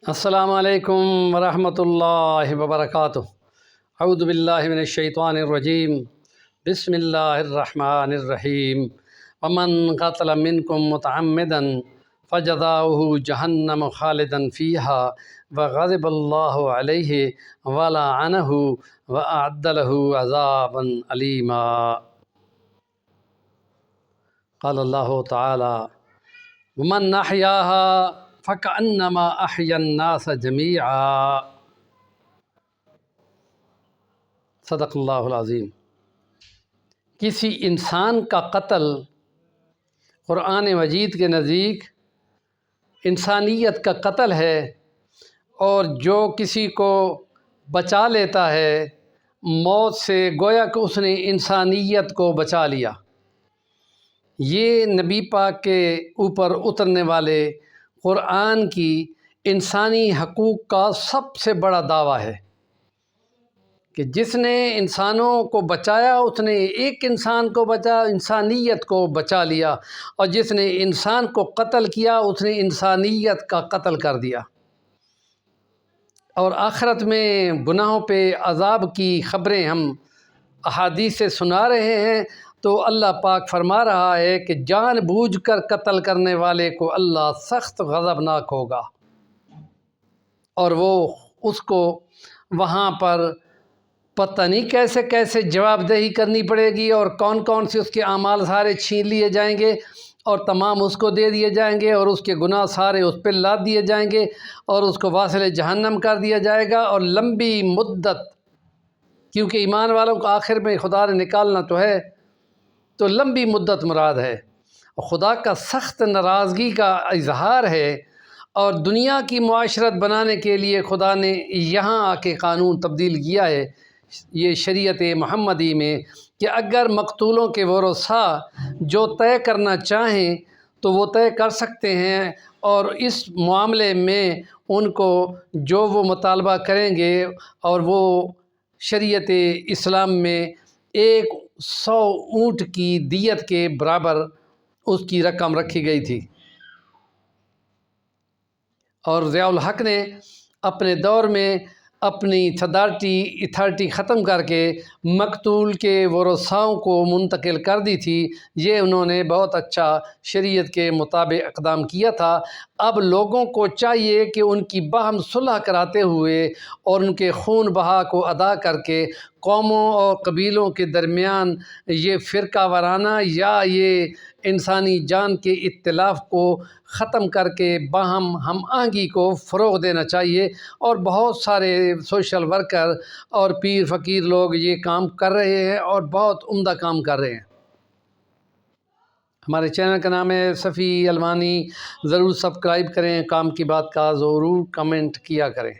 السلام علیکم ورحمۃ اللہ وبرکاتہ۔ اعوذ باللہ من الشیطان الرجیم، بسم اللہ الرحمن الرحیم۔ ومن قتل منکم متعمدا فجزاؤہ جہنم خالدا فیہا وغضب اللہ علیہ ولعنہ واعد لہ عذابا علیما۔ قال اللہ تعالی: ومن احیاہا فکأنما احیا الناس جمیعا۔ صدق اللہ العظیم۔ کسی انسان کا قتل قرآن مجید کے نزدیک انسانیت کا قتل ہے، اور جو کسی کو بچا لیتا ہے موت سے گویا کہ اس نے انسانیت کو بچا لیا۔ یہ نبی پاک کے اوپر اترنے والے قرآن کی انسانی حقوق کا سب سے بڑا دعویٰ ہے کہ جس نے انسانوں کو بچایا اس نے ایک انسان کو انسانیت کو بچا لیا، اور جس نے انسان کو قتل کیا اس نے انسانیت کا قتل کر دیا۔ اور آخرت میں گناہوں پہ عذاب کی خبریں ہم احادیث سے سنا رہے ہیں، تو اللہ پاک فرما رہا ہے کہ جان بوجھ کر قتل کرنے والے کو اللہ سخت غضبناک ہوگا، اور وہ اس کو وہاں پر پتہ نہیں کیسے کیسے جواب دہی کرنی پڑے گی، اور کون کون سے اس کے اعمال سارے چھین لیے جائیں گے اور تمام اس کو دے دیے جائیں گے، اور اس کے گناہ سارے اس پہ لاد دیے جائیں گے، اور اس کو واصل جہنم کر دیا جائے گا۔ اور لمبی مدت، کیونکہ ایمان والوں کو آخر میں خدا نے نکالنا تو ہے، تو لمبی مدت مراد ہے، خدا کا سخت ناراضگی کا اظہار ہے۔ اور دنیا کی معاشرت بنانے کے لیے خدا نے یہاں آ کے قانون تبدیل کیا ہے، یہ شریعت محمدی میں، کہ اگر مقتولوں کے ورثاء جو طے کرنا چاہیں تو وہ طے کر سکتے ہیں، اور اس معاملے میں ان کو جو وہ مطالبہ کریں گے، اور وہ شریعت اسلام میں 100 اونٹ کی دیت کے برابر اس کی رقم رکھی گئی تھی۔ اور ضیاء الحق نے اپنے دور میں اپنی اتھارٹی ختم کر کے مقتول کے ورثاؤں کو منتقل کر دی تھی۔ یہ انہوں نے بہت اچھا شریعت کے مطابق اقدام کیا تھا۔ اب لوگوں کو چاہیے کہ ان کی باہم صلح کراتے ہوئے اور ان کے خون بہا کو ادا کر کے قوموں اور قبیلوں کے درمیان یہ فرقہ وارانہ یا یہ انسانی جان کے اختلاف کو ختم کر کے باہم ہم آہنگی کو فروغ دینا چاہیے، اور بہت سارے سوشل ورکر اور پیر فقیر لوگ یہ کام کر رہے ہیں اور بہت عمدہ کام کر رہے ہیں۔ ہمارے چینل کا نام ہے صفی المانی، ضرور سبسکرائب کریں، کام کی بات کا ضرور کمنٹ کیا کریں۔